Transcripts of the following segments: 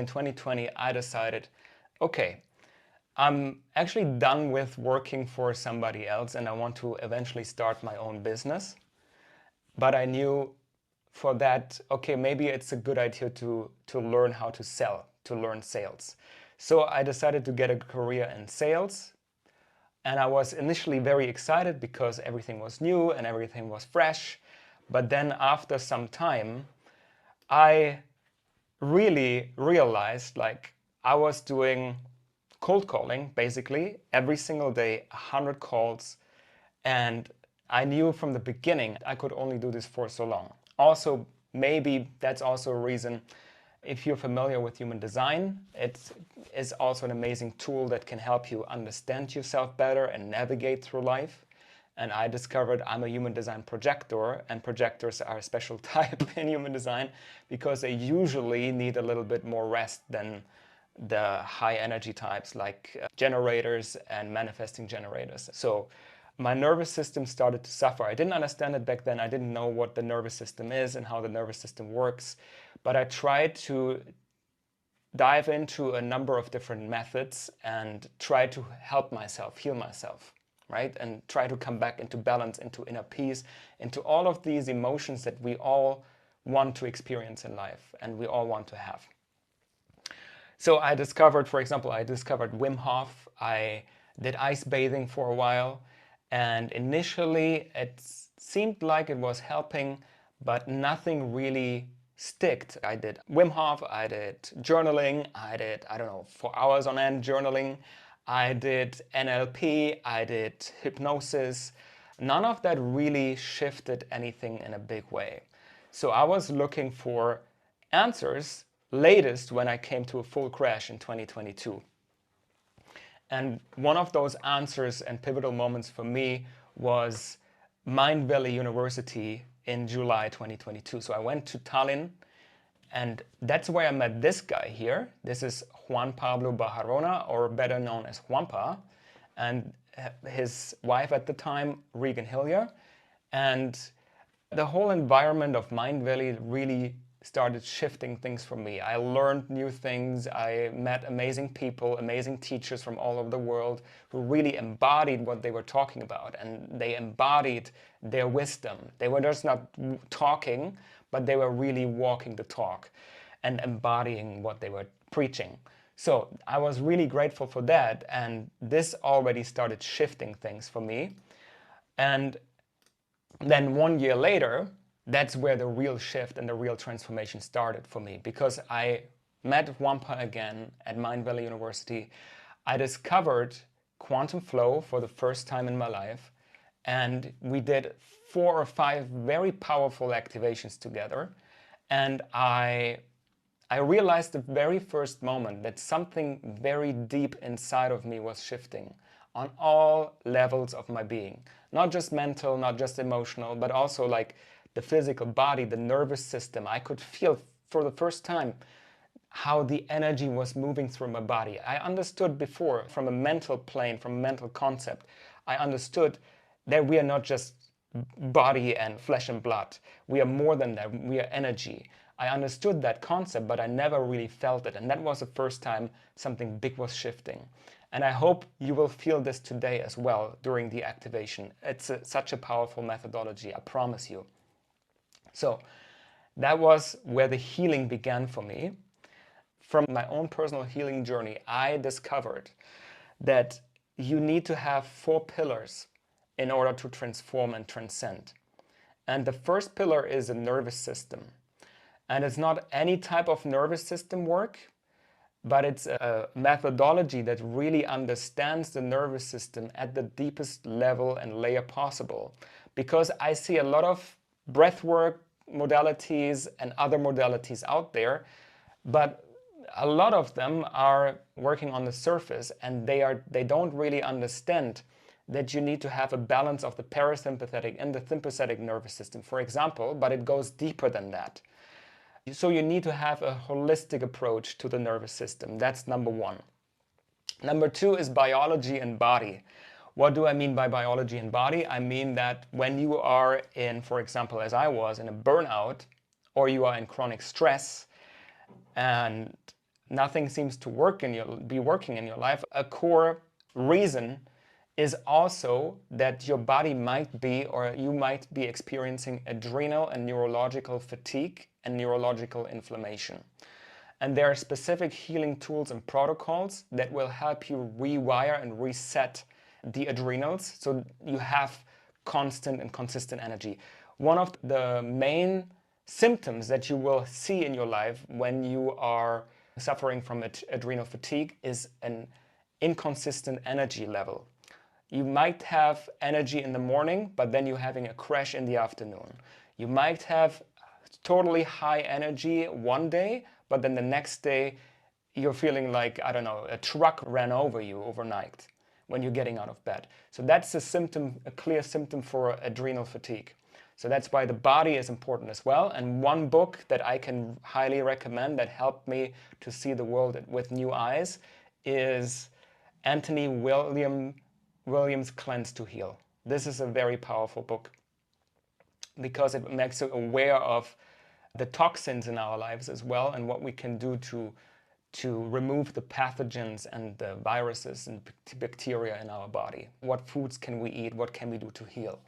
In 2020, I decided, okay, I'm actually done with working for somebody else and I want to eventually start my own business. But I knew for that, okay, maybe it's a good idea to learn how to sell, to learn sales. So I decided to get a career in sales. And I was initially very excited because everything was new and everything was fresh. But then after some time, I really realized like I was doing cold calling basically every single day, 100 calls. And I knew from the beginning I could only do this for so long. Also, maybe that's also a reason. If you're familiar with human design, it is also an amazing tool that can help you understand yourself better and navigate through life. And I discovered I'm a human design projector, and projectors are a special type in human design because they usually need a little bit more rest than the high energy types like generators and manifesting generators. So my nervous system started to suffer. I didn't understand it back then. I didn't know what the nervous system is and how the nervous system works. But I tried to dive into a number of different methods and try to help myself, heal myself, right? And try to come back into balance, into inner peace, into all of these emotions that we all want to experience in life and we all want to have. So I discovered, for example, I discovered Wim Hof. I did ice bathing for a while. And initially it seemed like it was helping, but nothing really sticked. I did Wim Hof, I did journaling, I did, I don't know, 4 hours on end journaling. I did NLP, I did hypnosis. None of that really shifted anything in a big way. So I was looking for answers latest when I came to a full crash in 2022. And one of those answers and pivotal moments for me was MindValley University in July 2022. So I went to Tallinn, and that's where I met this guy here. This is Juan Pablo Bajarona, or better known as Juanpa, and his wife at the time, Regan Hillier. And the whole environment of MindValley really started shifting things for me. I learned new things. I met amazing people, amazing teachers from all over the world who really embodied what they were talking about, and they embodied their wisdom. They were just not talking, but they were really walking the talk and embodying what they were preaching. So I was really grateful for that, and this already started shifting things for me. And then 1 year later, that's where the real shift and the real transformation started for me, because I met Wampa again at MindValley University. I discovered quantum flow for the first time in my life, and we did 4 or 5 very powerful activations together. And I realized the very first moment that something very deep inside of me was shifting on all levels of my being. Not just mental, not just emotional, but also like the physical body, the nervous system. I could feel for the first time how the energy was moving through my body. I understood before from a mental plane, from a mental concept, I understood that we are not just body and flesh and blood. We are more than that. We are energy. I understood that concept, but I never really felt it. And that was the first time something big was shifting. And I hope you will feel this today as well during the activation. It's such a powerful methodology, I promise you. So that was where the healing began for me. From my own personal healing journey, I discovered that you need to have 4 pillars in order to transform and transcend. And the first pillar is the nervous system. And it's not any type of nervous system work, but it's a methodology that really understands the nervous system at the deepest level and layer possible. Because I see a lot of breathwork modalities and other modalities out there, but a lot of them are working on the surface, and they don't really understand that you need to have a balance of the parasympathetic and the sympathetic nervous system, for example, but it goes deeper than that. So you need to have a holistic approach to the nervous system. That's number 1. Number 2 is biology and body. What do I mean by biology and body? I mean that when you are in, for example, as I was, in a burnout, or you are in chronic stress, and nothing seems to be working in your life, a core reason is also that your body might be, or you might be experiencing adrenal and neurological fatigue and neurological inflammation. And there are specific healing tools and protocols that will help you rewire and reset the adrenals so you have constant and consistent energy. One of the main symptoms that you will see in your life when you are suffering from adrenal fatigue is an inconsistent energy level. You might have energy in the morning, but then you're having a crash in the afternoon. You might have totally high energy one day, but then the next day you're feeling like, I don't know, a truck ran over you overnight when you're getting out of bed. So that's a symptom, a clear symptom for adrenal fatigue. So that's why the body is important as well. And one book that I can highly recommend that helped me to see the world with new eyes is Anthony Williams' Cleanse to Heal. This is a very powerful book because it makes you aware of the toxins in our lives as well and what we can do to remove the pathogens and the viruses and bacteria in our body. What foods can we eat? What can we do to heal?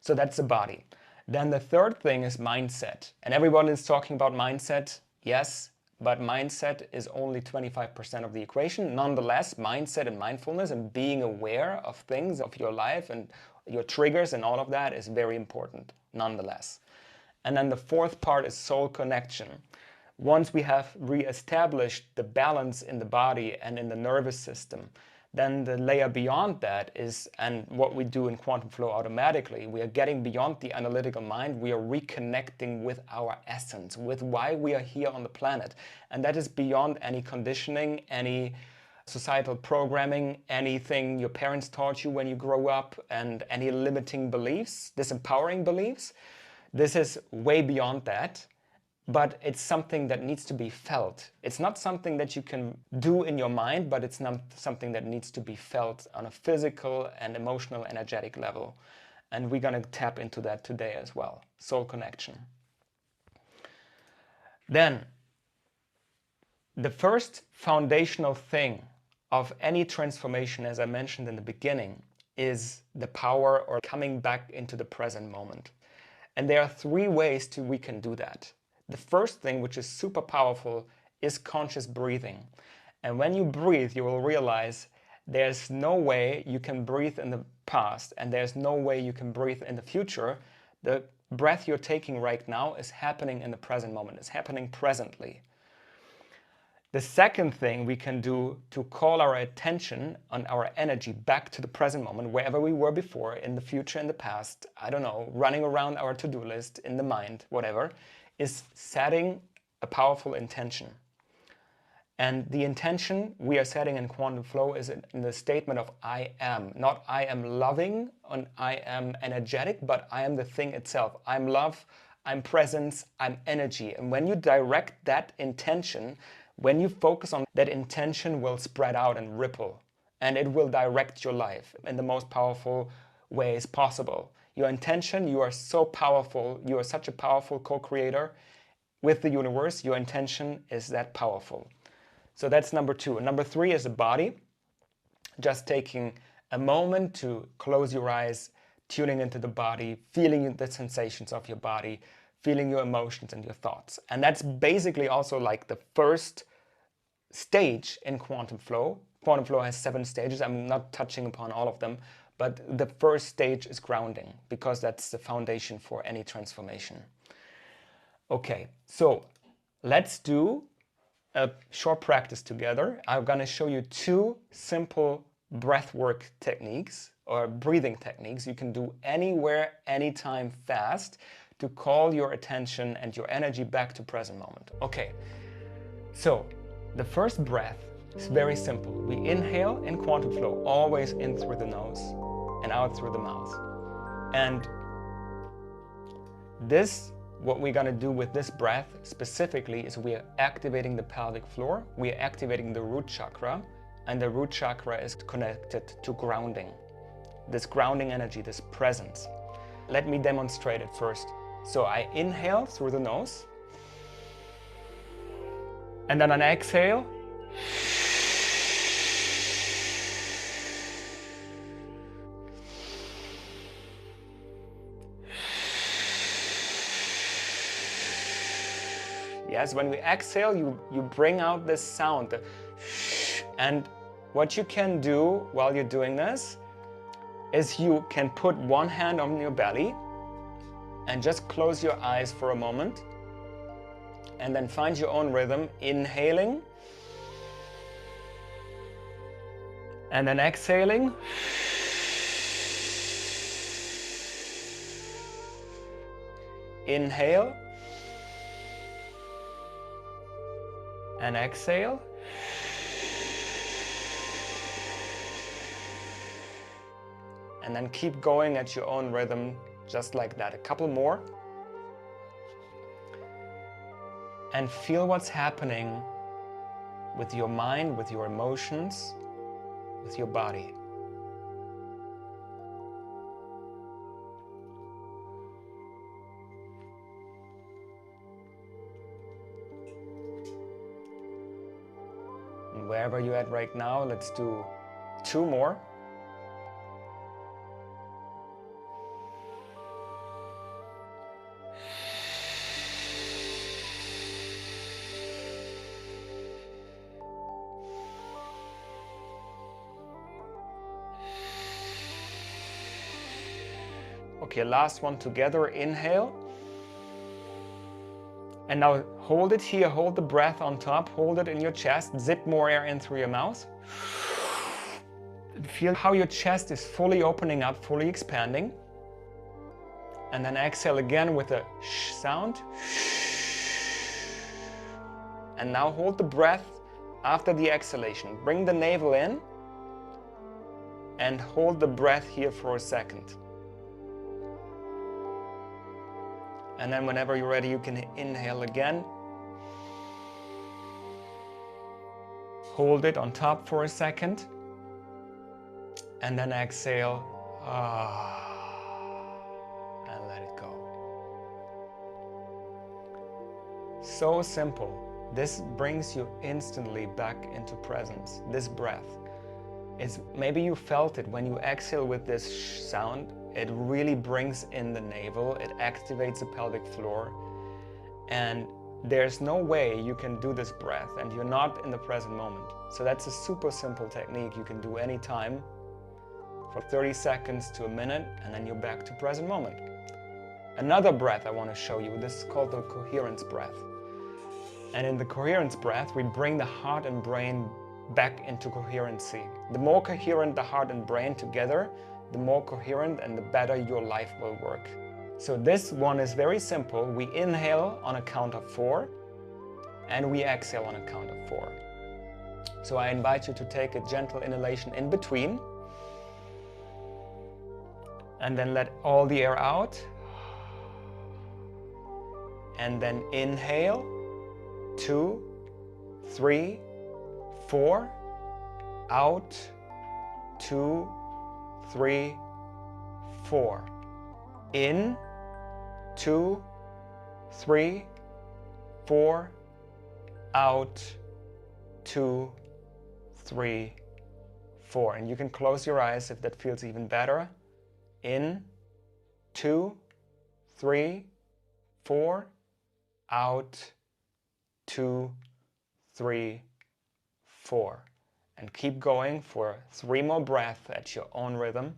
So that's the body. Then the third thing is mindset. And everyone is talking about mindset, yes, but mindset is only 25% of the equation. Nonetheless, mindset and mindfulness and being aware of things of your life and your triggers and all of that is very important, nonetheless. And then the fourth part is soul connection. Once we have re-established the balance in the body and in the nervous system, then the layer beyond that is, and what we do in Quantum Flow automatically, we are getting beyond the analytical mind, we are reconnecting with our essence, with why we are here on the planet. And that is beyond any conditioning, any societal programming, anything your parents taught you when you grow up, and any limiting beliefs, disempowering beliefs. This is way beyond that. But it's something that needs to be felt. It's not something that you can do in your mind, but it's not something that needs to be felt on a physical and emotional, energetic level. And we're going to tap into that today as well. Soul connection. Then, the first foundational thing of any transformation, as I mentioned in the beginning, is the power or coming back into the present moment. And there are three ways we can do that. The first thing, which is super powerful, is conscious breathing. And when you breathe, you will realize there's no way you can breathe in the past and there's no way you can breathe in the future. The breath you're taking right now is happening in the present moment. It's happening presently. The second thing we can do to call our attention and our energy back to the present moment, wherever we were before, in the future, in the past, I don't know, running around our to-do list, in the mind, whatever, is setting a powerful intention. And the intention we are setting in Quantum Flow is in the statement of I am. Not I am loving and I am energetic, but I am the thing itself. I'm love, I'm presence, I'm energy. And when you direct that intention, when you focus on that intention, will spread out and ripple. And it will direct your life in the most powerful ways possible. Your intention, you are so powerful, you are such a powerful co-creator with the universe. Your intention is that powerful. So that's number two. Number three is the body. Just taking a moment to close your eyes, tuning into the body, feeling the sensations of your body, feeling your emotions and your thoughts. And that's basically also like the first stage in Quantum Flow. Quantum Flow has 7 stages. I'm not touching upon all of them. But the first stage is grounding, because that's the foundation for any transformation. Okay, so let's do a short practice together. I'm going to show you 2 simple breathwork techniques or breathing techniques you can do anywhere, anytime, fast to call your attention and your energy back to present moment. Okay, so the first breath is very simple. We inhale in Quantum Flow, always in through the nose and out through the mouth. And this, what we're going to do with this breath specifically, is we are activating the pelvic floor, we are activating the root chakra, and the root chakra is connected to grounding. This grounding energy, this presence. Let me demonstrate it first. So I inhale through the nose, and then on exhale, Yes, when we exhale, you bring out this sound, the and what you can do while you're doing this is you can put one hand on your belly and just close your eyes for a moment and then find your own rhythm, inhaling and then exhaling. Inhale and exhale. And then keep going at your own rhythm, just like that. A couple more. And feel what's happening with your mind, with your emotions, with your body. And wherever you're at right now, let's do 2 more. Okay, last one together. Inhale. And now hold it here, hold the breath on top, hold it in your chest, zip more air in through your mouth. Feel how your chest is fully opening up, fully expanding. And then exhale again with a sh sound. And now hold the breath after the exhalation. Bring the navel in and hold the breath here for a second. And then whenever you're ready, you can inhale again. Hold it on top for a second. And then exhale. And let it go. So simple. This brings you instantly back into presence. This breath. Maybe you felt it when you exhale with this sound. It really brings in the navel, it activates the pelvic floor, and there's no way you can do this breath and you're not in the present moment. So that's a super simple technique you can do anytime for 30 seconds to a minute, and then you're back to present moment. Another breath I want to show you, this is called the coherence breath. And in the coherence breath, we bring the heart and brain back into coherency. The more coherent the heart and brain together, the more coherent and the better your life will work. So this one is very simple. We inhale on a count of 4 and we exhale on a count of 4. So I invite you to take a gentle inhalation in between and then let all the air out. And then inhale, 2, 3, 4, out, 2, 3, 4. In, 2, 3, 4. Out, 2, 3, 4. And you can close your eyes if that feels even better. In, 2, 3, 4. Out, 2, 3, 4. And keep going for 3 more breaths at your own rhythm.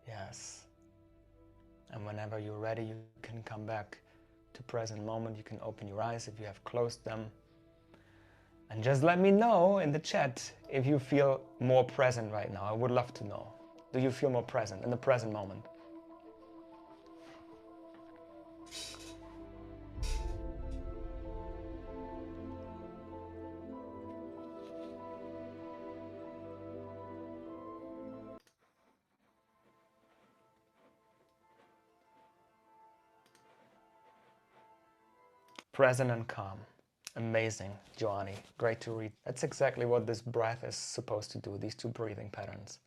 Yes. And whenever you're ready, you can come back to present moment. You can open your eyes if you have closed them. And just let me know in the chat if you feel more present right now. I would love to know. Do you feel more present in the present moment? Present and calm. Amazing, Joanny. Great to read. That's exactly what this breath is supposed to do, these two breathing patterns.